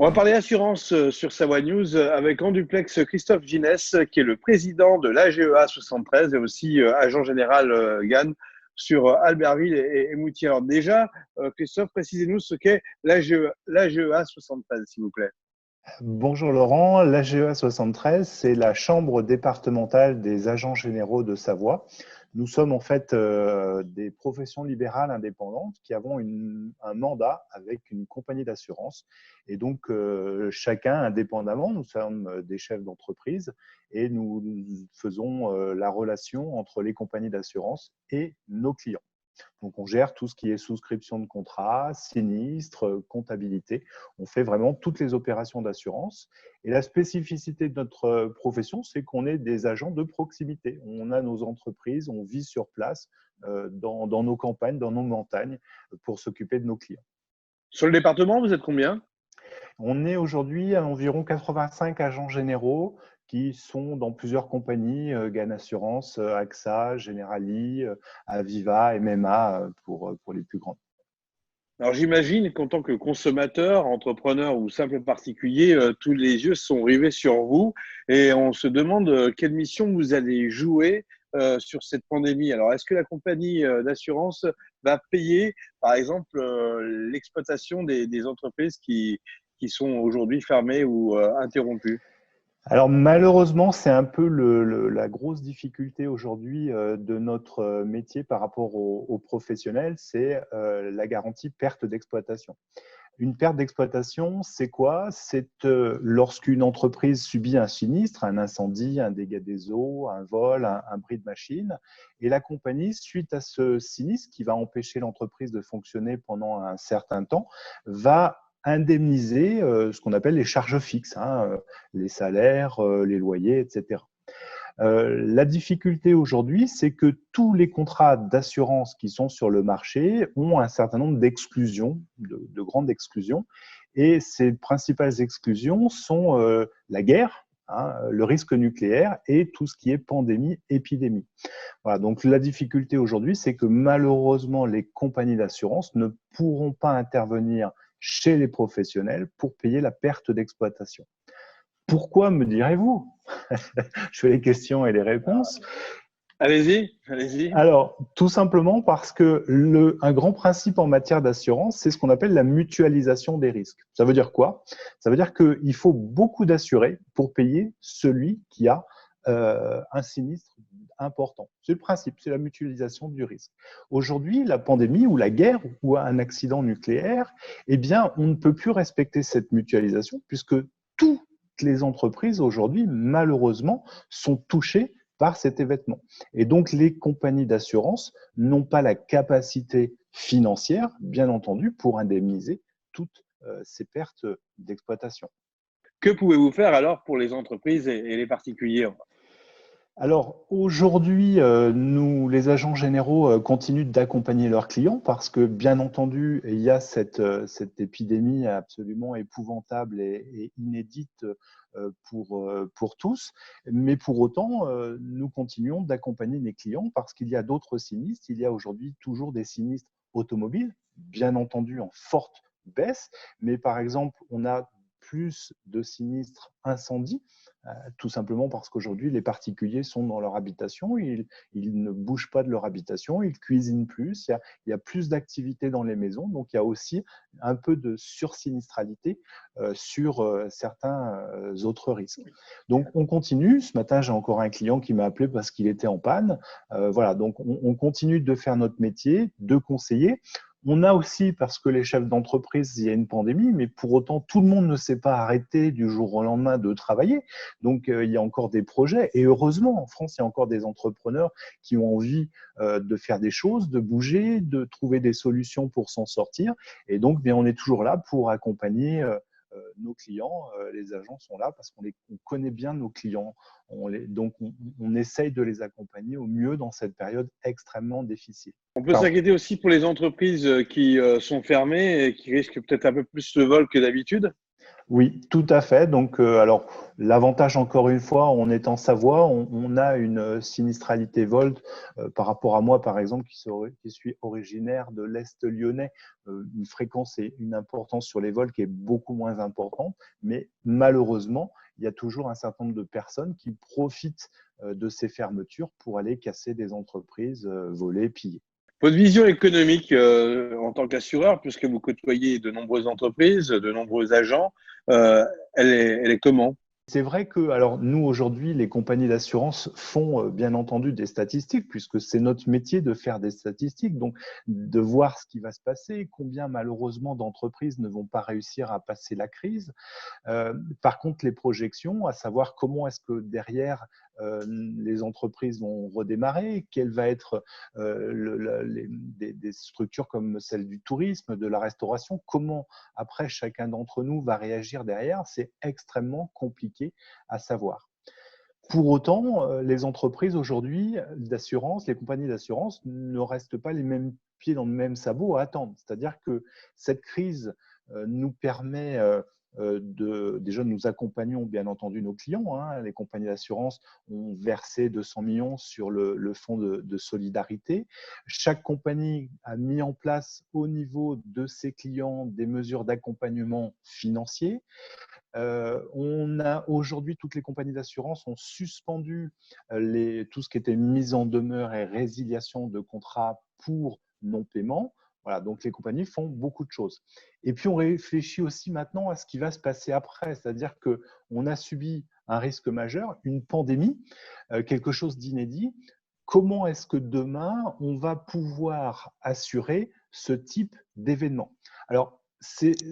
On va parler assurance sur Savoie News avec en duplex Christophe Ginès, qui est le président de l'AGEA 73 et aussi agent général GAN sur Albertville et Moutier. Alors déjà, Christophe, précisez-nous ce qu'est l'AGEA 73, s'il vous plaît. Bonjour Laurent, l'AGEA 73, c'est la Chambre départementale des agents généraux de Savoie. Nous sommes en fait des professions libérales indépendantes qui avons un mandat avec une compagnie d'assurance. Et donc, chacun indépendamment, nous sommes des chefs d'entreprise et nous faisons la relation entre les compagnies d'assurance et nos clients. Donc, on gère tout ce qui est souscription de contrat, sinistre, comptabilité. On fait vraiment toutes les opérations d'assurance. Et la spécificité de notre profession, c'est qu'on est des agents de proximité. On a nos entreprises, on vit sur place dans nos campagnes, dans nos montagnes, pour s'occuper de nos clients. Sur le département, vous êtes combien? On est aujourd'hui à environ 85 agents généraux qui sont dans plusieurs compagnies, GAN Assurance, AXA, Generali, Aviva, MMA pour les plus grandes. Alors j'imagine qu'en tant que consommateur, entrepreneur ou simple particulier, tous les yeux sont rivés sur vous et on se demande quelle mission vous allez jouer sur cette pandémie. Alors est-ce que la compagnie d'assurance va payer, par exemple, l'exploitation des entreprises qui sont aujourd'hui fermées ou interrompues? Alors malheureusement, c'est un peu la grosse difficulté aujourd'hui de notre métier par rapport aux professionnels, c'est la garantie perte d'exploitation. Une perte d'exploitation, c'est quoi? C'est lorsqu'une entreprise subit un sinistre, un incendie, un dégât des eaux, un vol, un bris de machine, et la compagnie, suite à ce sinistre qui va empêcher l'entreprise de fonctionner pendant un certain temps, va indemniser ce qu'on appelle les charges fixes, les salaires, les loyers, etc. La difficulté aujourd'hui, c'est que tous les contrats d'assurance qui sont sur le marché ont un certain nombre d'exclusions, de grandes exclusions. Et ces principales exclusions sont la guerre, le risque nucléaire et tout ce qui est pandémie, épidémie. Voilà, donc la difficulté aujourd'hui, c'est que malheureusement, les compagnies d'assurance ne pourront pas intervenir chez les professionnels pour payer la perte d'exploitation. Pourquoi, me direz-vous? Je fais les questions et les réponses. Allez-y, allez-y. Alors, tout simplement parce que un grand principe en matière d'assurance, c'est ce qu'on appelle la mutualisation des risques. Ça veut dire quoi? Ça veut dire qu'il faut beaucoup d'assurés pour payer celui qui a un sinistre important. C'est le principe, c'est la mutualisation du risque. Aujourd'hui, la pandémie ou la guerre ou un accident nucléaire, eh bien, on ne peut plus respecter cette mutualisation puisque toutes les entreprises aujourd'hui, malheureusement, sont touchées par cet événement. Et donc, les compagnies d'assurance n'ont pas la capacité financière, bien entendu, pour indemniser toutes ces pertes d'exploitation. Que pouvez-vous faire alors pour les entreprises et les particuliers? Alors aujourd'hui, nous, les agents généraux, continuent d'accompagner leurs clients parce que, bien entendu, il y a cette épidémie absolument épouvantable et inédite pour tous. Mais pour autant, nous continuons d'accompagner les clients parce qu'il y a d'autres sinistres. Il y a aujourd'hui toujours des sinistres automobiles, bien entendu en forte baisse. Mais par exemple, on a plus de sinistres incendies, tout simplement parce qu'aujourd'hui, les particuliers sont dans leur habitation, ils ne bougent pas de leur habitation, ils cuisinent plus, il y a plus d'activité dans les maisons, donc il y a aussi un peu de sursinistralité sur certains autres risques. Donc on continue, ce matin j'ai encore un client qui m'a appelé parce qu'il était en panne, voilà, donc on continue de faire notre métier, de conseiller. On a aussi, parce que les chefs d'entreprise, il y a une pandémie, mais pour autant, tout le monde ne s'est pas arrêté du jour au lendemain de travailler. Donc, il y a encore des projets. Et heureusement, en France, il y a encore des entrepreneurs qui ont envie de faire des choses, de bouger, de trouver des solutions pour s'en sortir. Et donc, bien, on est toujours là pour accompagner nos clients. Les agents sont là parce qu'on connaît bien nos clients. Donc, on essaye de les accompagner au mieux dans cette période extrêmement difficile. On peut s'inquiéter aussi pour les entreprises qui sont fermées et qui risquent peut-être un peu plus le vol que d'habitude? Oui, tout à fait. Donc, alors, l'avantage, encore une fois, on est en Savoie, on a une sinistralité Volt par rapport à moi, par exemple, qui suis originaire de l'Est lyonnais, une fréquence et une importance sur les vols qui est beaucoup moins importante. Mais malheureusement, il y a toujours un certain nombre de personnes qui profitent de ces fermetures pour aller casser des entreprises, voler, piller. Votre vision économique en tant qu'assureur, puisque vous côtoyez de nombreuses entreprises, de nombreux agents, elle est comment? C'est vrai que, alors nous aujourd'hui, les compagnies d'assurance font bien entendu des statistiques, puisque c'est notre métier de faire des statistiques, donc de voir ce qui va se passer, combien malheureusement d'entreprises ne vont pas réussir à passer la crise. Par contre, les projections, à savoir comment est-ce que derrière les entreprises vont redémarrer, quelle va être des structures comme celle du tourisme, de la restauration, comment après chacun d'entre nous va réagir derrière, c'est extrêmement compliqué à savoir. Pour autant, les entreprises aujourd'hui d'assurance, les compagnies d'assurance ne restent pas les mêmes pieds dans le même sabot à attendre. C'est-à-dire que cette crise nous permet déjà nous accompagnons bien entendu nos clients. Hein. Les compagnies d'assurance ont versé 200 millions sur le fonds de solidarité. Chaque compagnie a mis en place au niveau de ses clients des mesures d'accompagnement financier. On a aujourd'hui, toutes les compagnies d'assurance ont suspendu tout ce qui était mise en demeure et résiliation de contrats pour non-paiement. Voilà, donc les compagnies font beaucoup de choses. Et puis on réfléchit aussi maintenant à ce qui va se passer après, c'est-à-dire qu'on a subi un risque majeur, une pandémie, quelque chose d'inédit. Comment est-ce que demain on va pouvoir assurer ce type d'événement? Alors,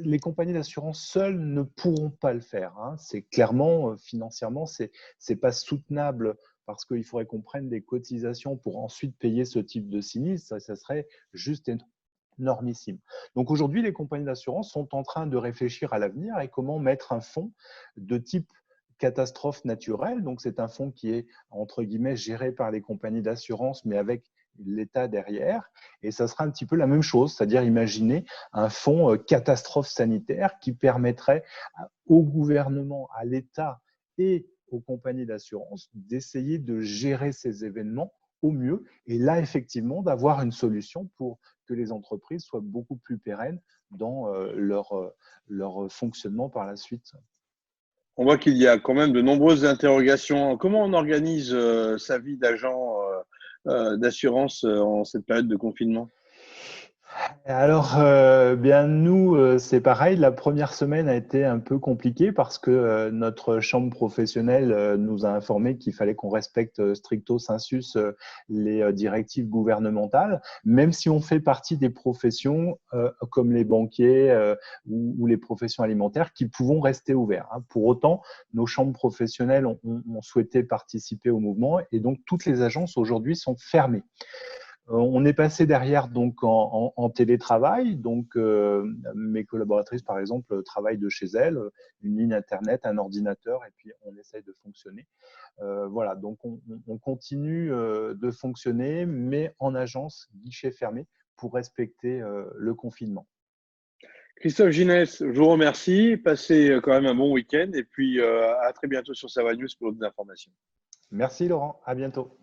les compagnies d'assurance seules ne pourront pas le faire. Hein. C'est clairement, financièrement, c'est pas soutenable parce qu'il faudrait qu'on prenne des cotisations pour ensuite payer ce type de sinistre. Ça serait juste énormissime. Donc aujourd'hui, les compagnies d'assurance sont en train de réfléchir à l'avenir et comment mettre un fonds de type catastrophe naturelle. Donc c'est un fonds qui est, entre guillemets, géré par les compagnies d'assurance, mais avec l'État derrière. Et ça sera un petit peu la même chose, c'est-à-dire imaginer un fonds catastrophe sanitaire qui permettrait au gouvernement, à l'État et aux compagnies d'assurance d'essayer de gérer ces événements au mieux. Et là, effectivement, d'avoir une solution pour que les entreprises soient beaucoup plus pérennes dans leur fonctionnement par la suite. On voit qu'il y a quand même de nombreuses interrogations. Comment on organise sa vie d'agent d'assurance en cette période de confinement? Alors, bien nous, c'est pareil. La première semaine a été un peu compliquée parce que notre chambre professionnelle nous a informé qu'il fallait qu'on respecte stricto sensus les directives gouvernementales, même si on fait partie des professions comme les banquiers ou les professions alimentaires qui pouvons rester ouverts. Hein. Pour autant, nos chambres professionnelles ont souhaité participer au mouvement et donc toutes les agences aujourd'hui sont fermées. On est passé derrière donc en télétravail. Donc, mes collaboratrices, par exemple, travaillent de chez elles, une ligne Internet, un ordinateur, et puis on essaye de fonctionner. Voilà, donc on continue de fonctionner, mais en agence, guichet fermé, pour respecter le confinement. Christophe Ginès, je vous remercie. Passez quand même un bon week-end et puis à très bientôt sur Sava News pour d'autres informations. Merci Laurent, à bientôt.